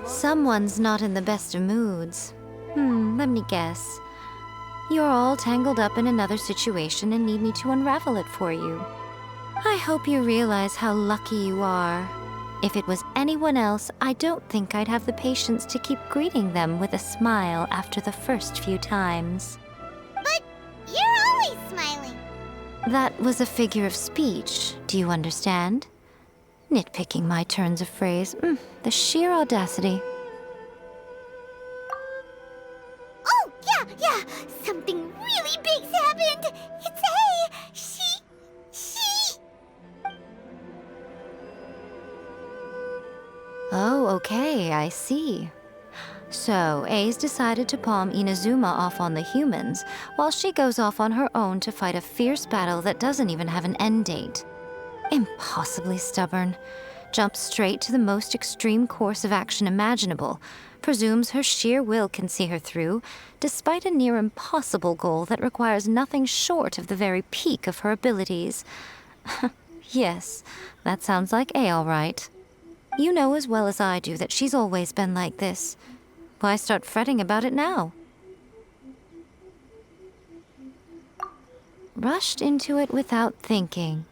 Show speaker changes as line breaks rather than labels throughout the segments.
Someone's not in the best of moods. Let me guess. You're all tangled up in another situation and need me to unravel it for you. I hope you realize how lucky you are. If it was anyone else, I don't think I'd have the patience to keep greeting them with a smile after the first few times.
But you're always smiling.
That was a figure of speech, do you understand? Nitpicking my turns of phrase. The sheer audacity.
Oh, yeah. Something really big's happened. It's A. She...
Oh, okay, I see. So, A's decided to palm Inazuma off on the humans, while she goes off on her own to fight a fierce battle that doesn't even have an end date. Impossibly stubborn. Jumps straight to the most extreme course of action imaginable, presumes her sheer will can see her through, despite a near impossible goal that requires nothing short of the very peak of her abilities. Yes, that sounds like A all right. You know as well as I do that she's always been like this. Why start fretting about it now? Rushed into it without thinking.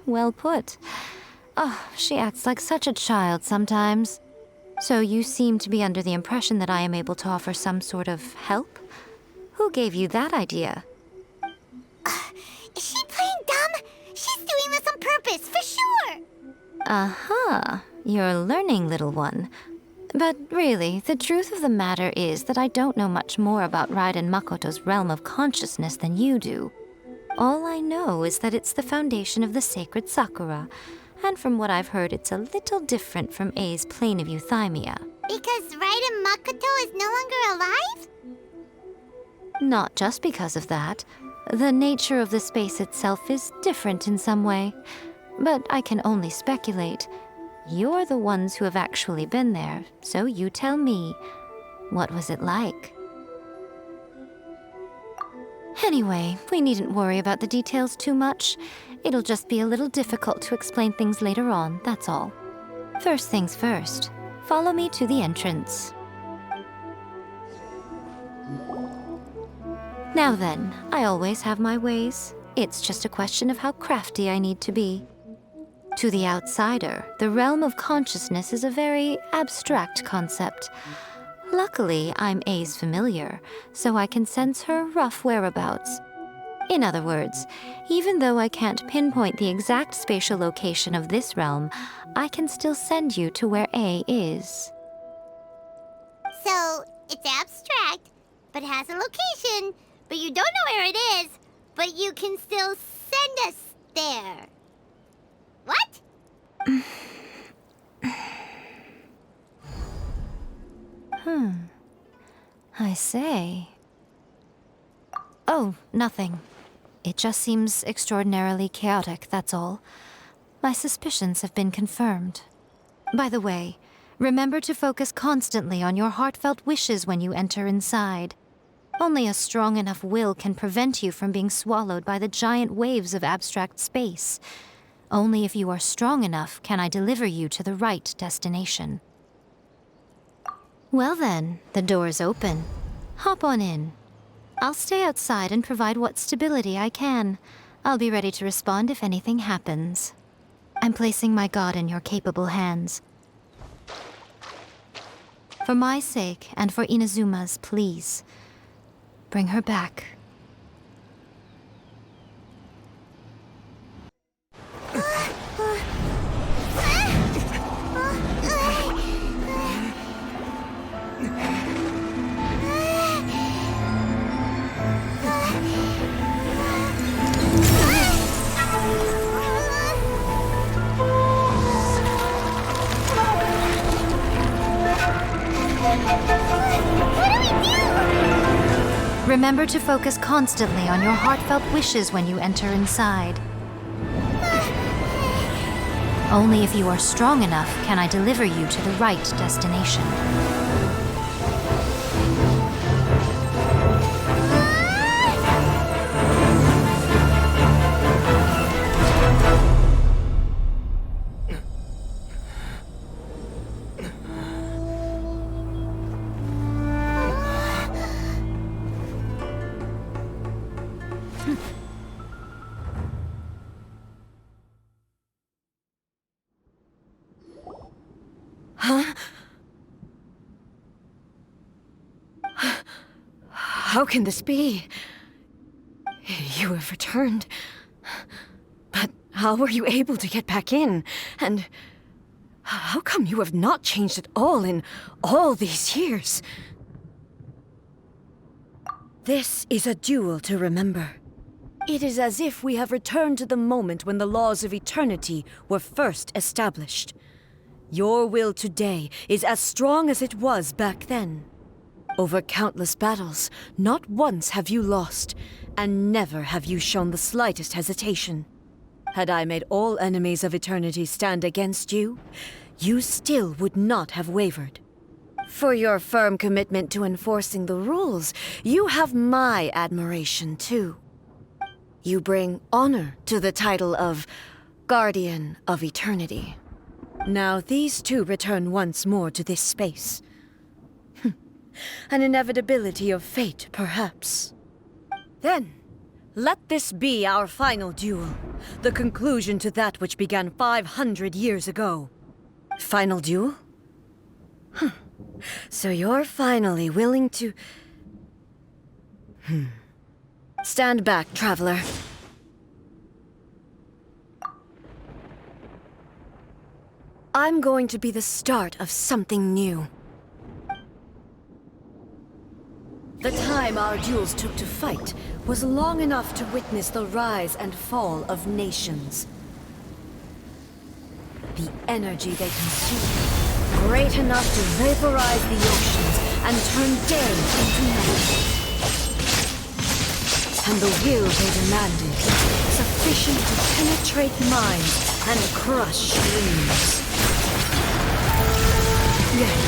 Well put. Oh, she acts like such a child sometimes. So you seem to be under the impression that I am able to offer some sort of help? Who gave you that idea?
Is she playing dumb? She's doing this on purpose, for sure.
Aha, you're learning, little one. But really, the truth of the matter is that I don't know much more about Raiden Makoto's realm of consciousness than you do. All I know is that it's the foundation of the sacred Sakura, and from what I've heard, it's a little different from A's plane of euthymia.
Because Raiden Makoto is no longer alive?
Not just because of that. The nature of the space itself is different in some way. But I can only speculate. You're the ones who have actually been there, so you tell me. What was it like? Anyway, we needn't worry about the details too much. It'll just be a little difficult to explain things later on, that's all. First things first, follow me to the entrance. Now then, I always have my ways. It's just a question of how crafty I need to be. To the outsider, the realm of consciousness is a very abstract concept. Luckily, I'm A's familiar, so I can sense her rough whereabouts. In other words, even though I can't pinpoint the exact spatial location of this realm, I can still send you to where A is.
So, it's abstract, but has a location, but you don't know where it is, but you can still send us there. What?
I say. Oh, nothing. It just seems extraordinarily chaotic, that's all. My suspicions have been confirmed. By the way, remember to focus constantly on your heartfelt wishes when you enter inside. Only a strong enough will can prevent you from being swallowed by the giant waves of abstract space. Only if you are strong enough can I deliver you to the right destination. Well then, the door's open. Hop on in. I'll stay outside and provide what stability I can. I'll be ready to respond if anything happens. I'm placing my god in your capable hands. For my sake and for Inazuma's, please. Bring her back. Remember to focus constantly on your heartfelt wishes when you enter inside. Only if you are strong enough can I deliver you to the right destination.
Huh? How can this be? You have returned. But how were you able to get back in? And how come you have not changed at all in all these years? This is a duel to remember. It is as if we have returned to the moment when the laws of eternity were first established. Your will today is as strong as it was back then. Over countless battles, not once have you lost, and never have you shown the slightest hesitation. Had I made all enemies of eternity stand against you, you still would not have wavered. For your firm commitment to enforcing the rules, you have my admiration too. You bring honor to the title of Guardian of Eternity. Now these two return once more to this space. An inevitability of fate, perhaps. Then, let this be our final duel, the conclusion to that which began 500 years ago. Final duel? So you're finally willing to... Stand back, traveler. I'm going to be the start of something new. The time our duels took to fight was long enough to witness the rise and fall of nations. The energy they consumed, great enough to vaporize the oceans and turn day into night. And the will they demanded, sufficient to penetrate minds and crush dreams. Yet,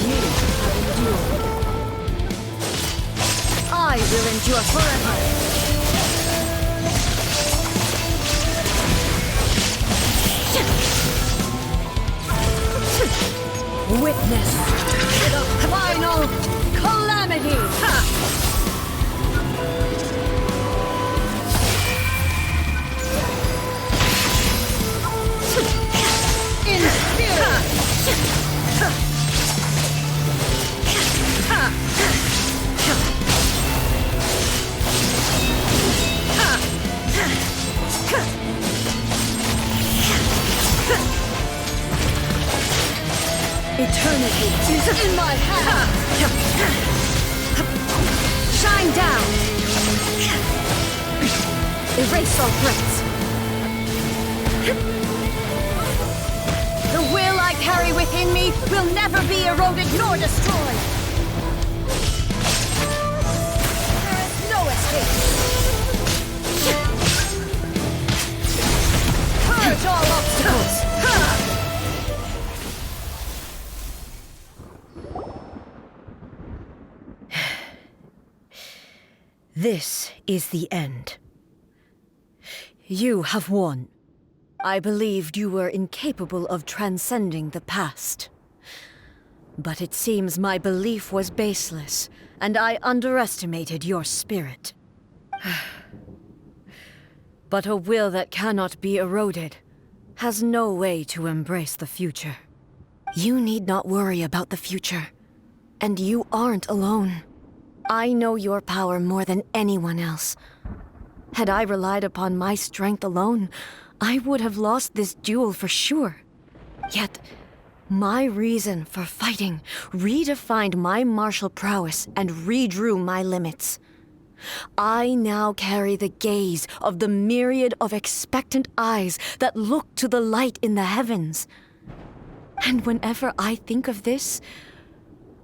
you have endured. I will endure forever. Witness the final calamity. In spirit. Eternity is in my hand! Shine down! Erase all threats! The will I carry within me will never be eroded nor destroyed! There is no escape! Purge all obstacles! This is the end. You have won. I believed you were incapable of transcending the past. But it seems my belief was baseless, and I underestimated your spirit. But a will that cannot be eroded has no way to embrace the future. You need not worry about the future, and you aren't alone. I know your power more than anyone else. Had I relied upon my strength alone, I would have lost this duel for sure. Yet, my reason for fighting redefined my martial prowess and redrew my limits. I now carry the gaze of the myriad of expectant eyes that look to the light in the heavens. And whenever I think of this,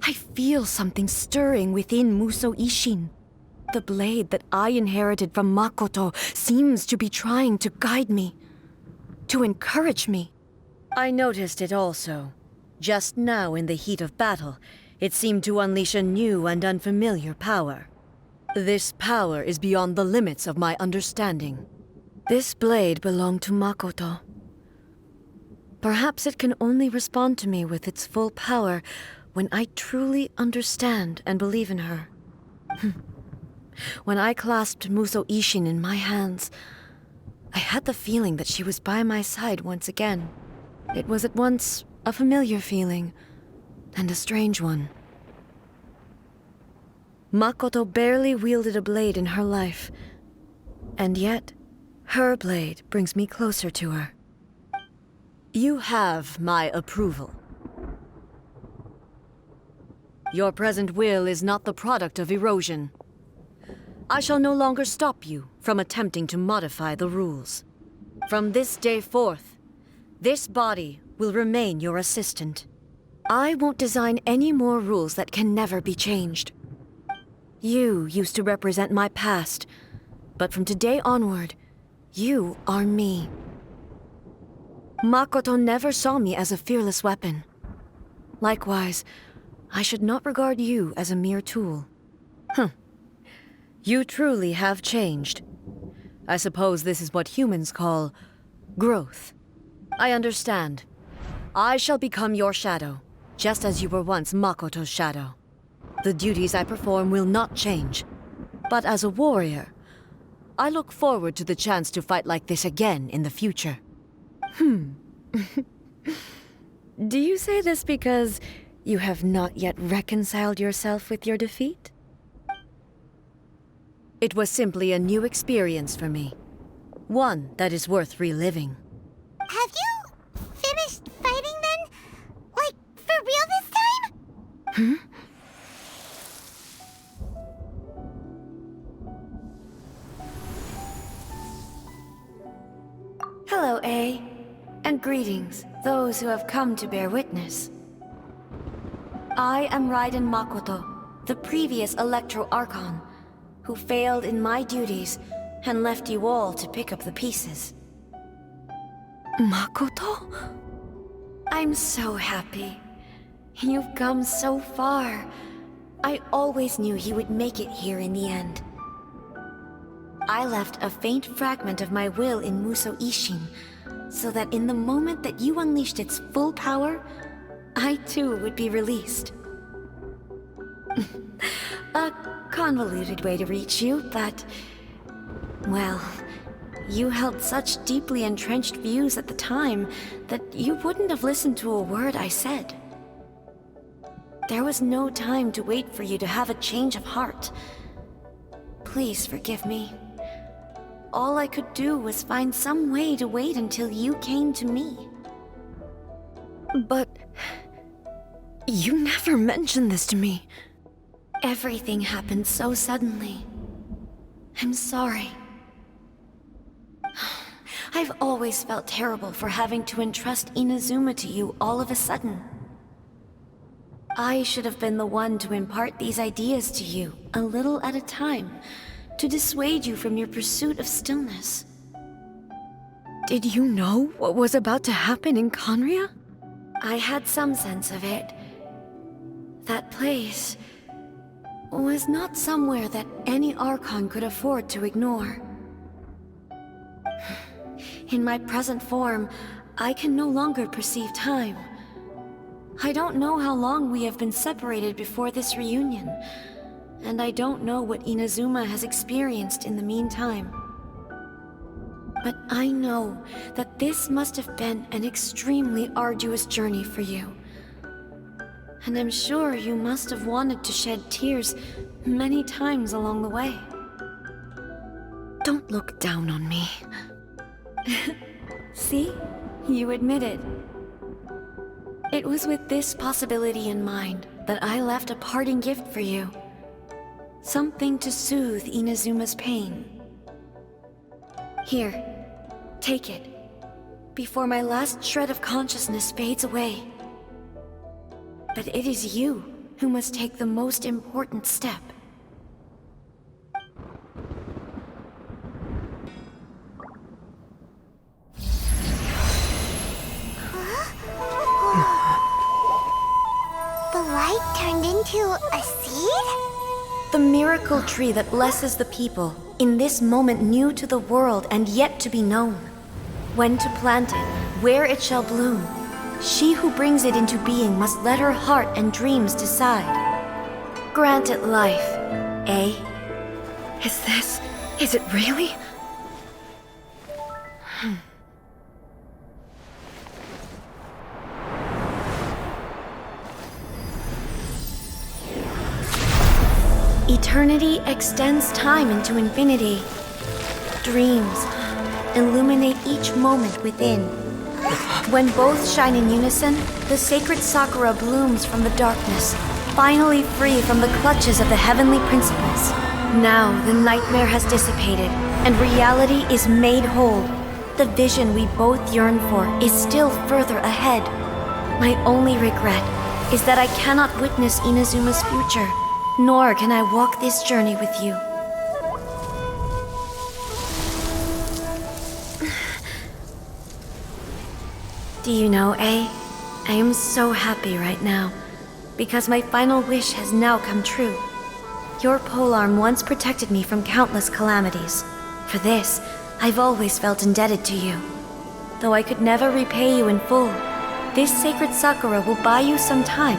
I feel something stirring within Muso Ishin. The blade that I inherited from Makoto seems to be trying to guide me, to encourage me. I noticed it also. Just now in the heat of battle, it seemed to unleash a new and unfamiliar power. This power is beyond the limits of my understanding. This blade belonged to Makoto. Perhaps it can only respond to me with its full power when I truly understand and believe in her. When I clasped Muso Ishin in my hands, I had the feeling that she was by my side once again. It was at once a familiar feeling and a strange one. Makoto barely wielded a blade in her life, and yet her blade brings me closer to her. You have my approval. Your present will is not the product of erosion. I shall no longer stop you from attempting to modify the rules. From this day forth, this body will remain your assistant. I won't design any more rules that can never be changed. You used to represent my past, but from today onward, you are me. Makoto never saw me as a fearless weapon. Likewise, I should not regard you as a mere tool. You truly have changed. I suppose this is what humans call growth. I understand. I shall become your shadow, just as you were once Makoto's shadow. The duties I perform will not change. But as a warrior, I look forward to the chance to fight like this again in the future. Do you say this because you have not yet reconciled yourself with your defeat? It was simply a new experience for me. One that is worth reliving.
Have you finished fighting then? Like, for real this time?
Hello, A. And greetings, those who have come to bear witness. I am Raiden Makoto, the previous Electro Archon, who failed in my duties and left you all to pick up the pieces. Makoto? I'm so happy. You've come so far. I always knew you would make it here in the end. I left a faint fragment of my will in Muso Ishin, so that in the moment that you unleashed its full power, I too would be released. A convoluted way to reach you, but... well, you held such deeply entrenched views at the time that you wouldn't have listened to a word I said. There was no time to wait for you to have a change of heart. Please forgive me. All I could do was find some way to wait until you came to me. But... you never mentioned this to me. Everything happened so suddenly. I'm sorry. I've always felt terrible for having to entrust Inazuma to you all of a sudden. I should have been the one to impart these ideas to you, a little at a time, to dissuade you from your pursuit of stillness. Did you know what was about to happen in Conria? I had some sense of it. That place was not somewhere that any Archon could afford to ignore. In my present form, I can no longer perceive time. I don't know how long we have been separated before this reunion, and I don't know what Inazuma has experienced in the meantime. But I know that this must have been an extremely arduous journey for you. And I'm sure you must have wanted to shed tears many times along the way. Don't look down on me. See? You admit it. It was with this possibility in mind that I left a parting gift for you. Something to soothe Inazuma's pain. Here, take it, before my last shred of consciousness fades away. But it is you who must take the most important step.
The light turned into a seed?
The miracle tree that blesses the people, in this moment new to the world and yet to be known. When to plant it, where it shall bloom. She who brings it into being must let her heart and dreams decide. Grant it life, eh? Is it really? Eternity extends time into infinity. Dreams illuminate each moment within. When both shine in unison, the sacred Sakura blooms from the darkness, finally free from the clutches of the heavenly principles. Now the nightmare has dissipated, and reality is made whole. The vision we both yearn for is still further ahead. My only regret is that I cannot witness Inazuma's future, nor can I walk this journey with you. Do you know, I am so happy right now, because my final wish has now come true. Your polearm once protected me from countless calamities. For this, I've always felt indebted to you. Though I could never repay you in full, this sacred Sakura will buy you some time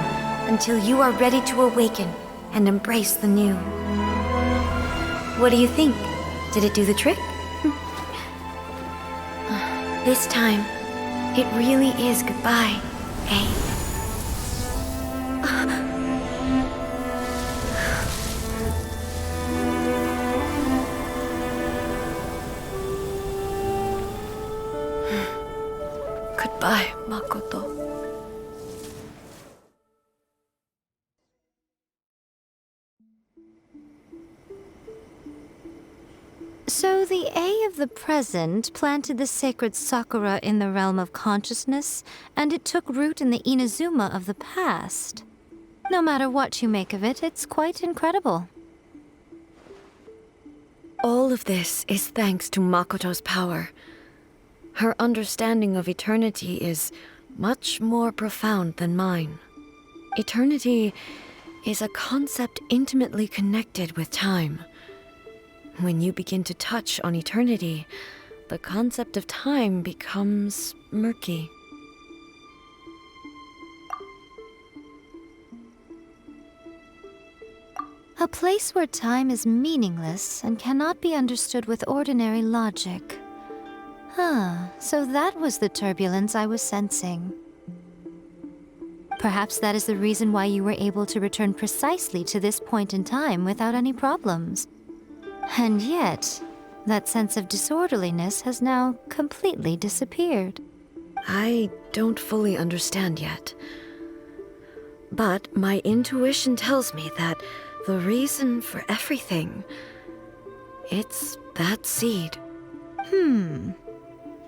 until you are ready to awaken and embrace the new. What do you think? Did it do the trick? This time, it really is goodbye, eh? Goodbye, Makoto.
So the A of the present planted the sacred Sakura in the realm of consciousness, and it took root in the Inazuma of the past. No matter what you make of it, it's quite incredible.
All of this is thanks to Makoto's power. Her understanding of eternity is much more profound than mine. Eternity is a concept intimately connected with time. When you begin to touch on eternity, the concept of time becomes murky.
A place where time is meaningless and cannot be understood with ordinary logic. So that was the turbulence I was sensing. Perhaps that is the reason why you were able to return precisely to this point in time without any problems. And yet, that sense of disorderliness has now completely disappeared.
I don't fully understand yet. But my intuition tells me that the reason for everything, it's that seed.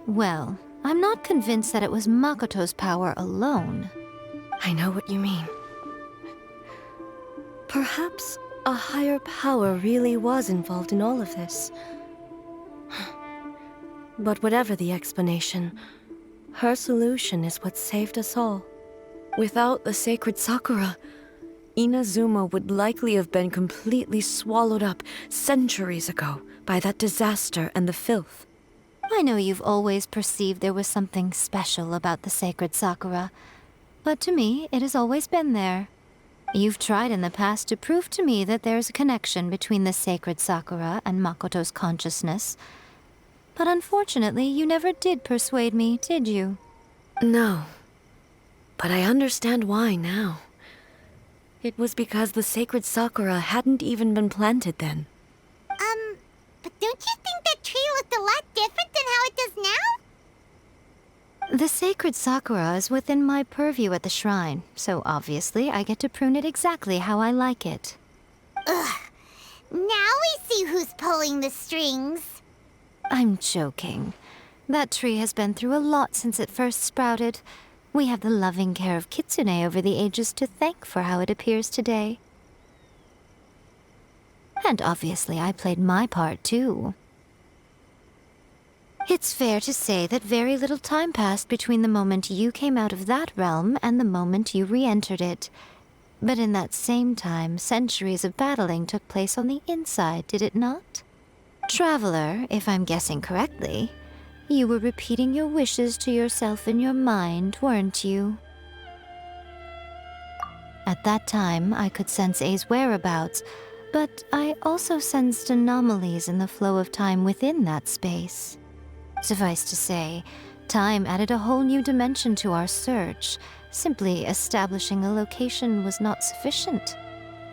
Well, I'm not convinced that it was Makoto's power alone.
I know what you mean. Perhaps a higher power really was involved in all of this. But whatever the explanation, her solution is what saved us all. Without the sacred Sakura, Inazuma would likely have been completely swallowed up centuries ago by that disaster and the filth.
I know you've always perceived there was something special about the sacred Sakura, but to me, it has always been there. You've tried in the past to prove to me that there's a connection between the sacred Sakura and Makoto's consciousness, but unfortunately, you never did persuade me, did you?
No, but I understand why now. It was because the sacred Sakura hadn't even been planted then.
But don't you think that tree looked a lot different than how it does now?
The sacred Sakura is within my purview at the shrine, so obviously I get to prune it exactly how I like it.
Ugh. Now we see who's pulling the strings.
I'm joking. That tree has been through a lot since it first sprouted. We have the loving care of Kitsune over the ages to thank for how it appears today. And obviously I played my part too. It's fair to say that very little time passed between the moment you came out of that realm and the moment you re-entered it. But in that same time, centuries of battling took place on the inside, did it not? Traveler, if I'm guessing correctly, you were repeating your wishes to yourself in your mind, weren't you? At that time, I could sense A's whereabouts, But I also sensed anomalies in the flow of time within that space. Suffice to say, time added a whole new dimension to our search. Simply establishing a location was not sufficient.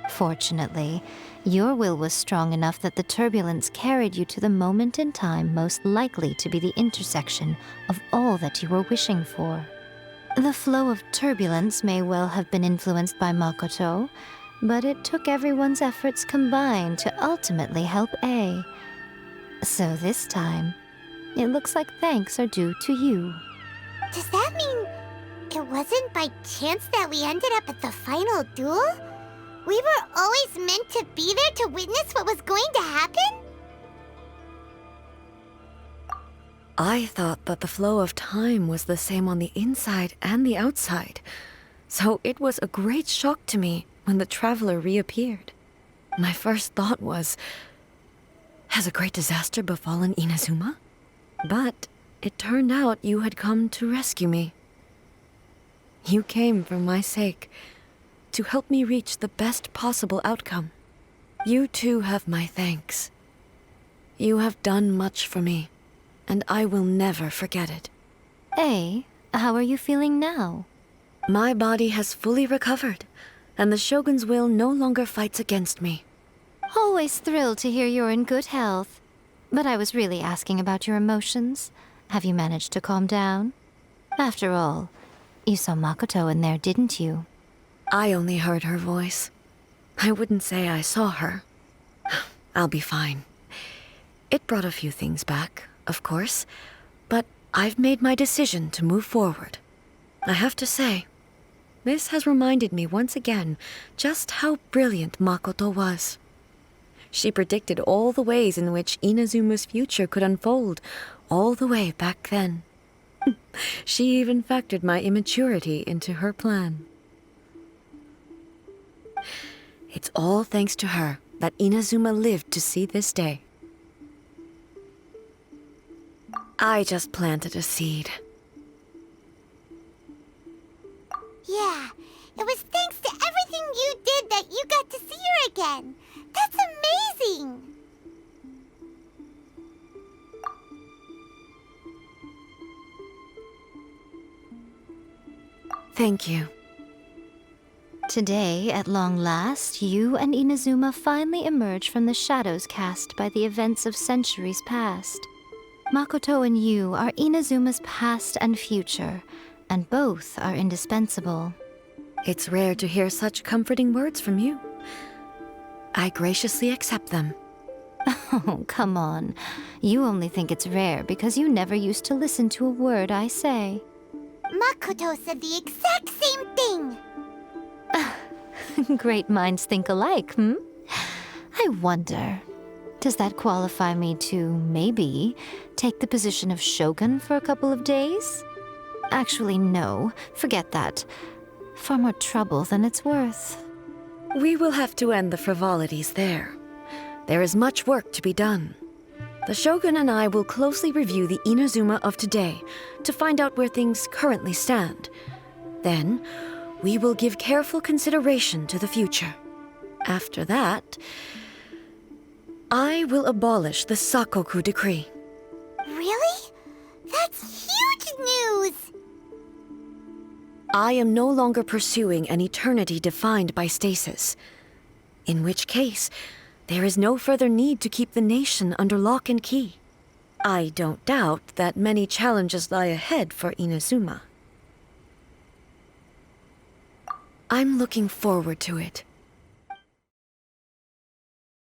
Fortunately, your will was strong enough that the turbulence carried you to the moment in time most likely to be the intersection of all that you were wishing for. The flow of turbulence may well have been influenced by Makoto, but it took everyone's efforts combined to ultimately help A. So this time, it looks like thanks are due to you.
Does that mean it wasn't by chance that we ended up at the final duel? We were always meant to be there to witness what was going to happen?
I thought that the flow of time was the same on the inside and the outside, so it was a great shock to me when the traveler reappeared. My first thought was, has a great disaster befallen Inazuma? But it turned out you had come to rescue me. You came for my sake, to help me reach the best possible outcome. You too have my thanks. You have done much for me, and I will never forget it.
A, how are you feeling now?
My body has fully recovered, and the Shogun's will no longer fights against me.
Always thrilled to hear you're in good health. But I was really asking about your emotions. Have you managed to calm down? After all, you saw Makoto in there, didn't you?
I only heard her voice. I wouldn't say I saw her. I'll be fine. It brought a few things back, of course, but I've made my decision to move forward. I have to say, this has reminded me once again just how brilliant Makoto was. She predicted all the ways in which Inazuma's future could unfold, all the way back then. She even factored my immaturity into her plan. It's all thanks to her that Inazuma lived to see this day. I just planted a seed.
Yeah, it was thanks to everything you did that you got to see her again. That's amazing!
Thank you.
Today, at long last, you and Inazuma finally emerge from the shadows cast by the events of centuries past. Makoto and you are Inazuma's past and future, and both are indispensable.
It's rare to hear such comforting words from you. I graciously accept them.
Oh, come on. You only think it's rare because you never used to listen to a word I say.
Makoto said the exact same thing!
Great minds think alike, hmm? I wonder, does that qualify me to, maybe, take the position of shogun for a couple of days? Actually, no. Forget that. Far more trouble than it's worth.
We will have to end the frivolities there. There is much work to be done. The Shogun and I will closely review the Inazuma of today to find out where things currently stand. Then, we will give careful consideration to the future. After that, I will abolish the Sakoku decree.
Really? That's huge news!
I am no longer pursuing an eternity defined by stasis. In which case, there is no further need to keep the nation under lock and key. I don't doubt that many challenges lie ahead for Inazuma. I'm looking forward to it.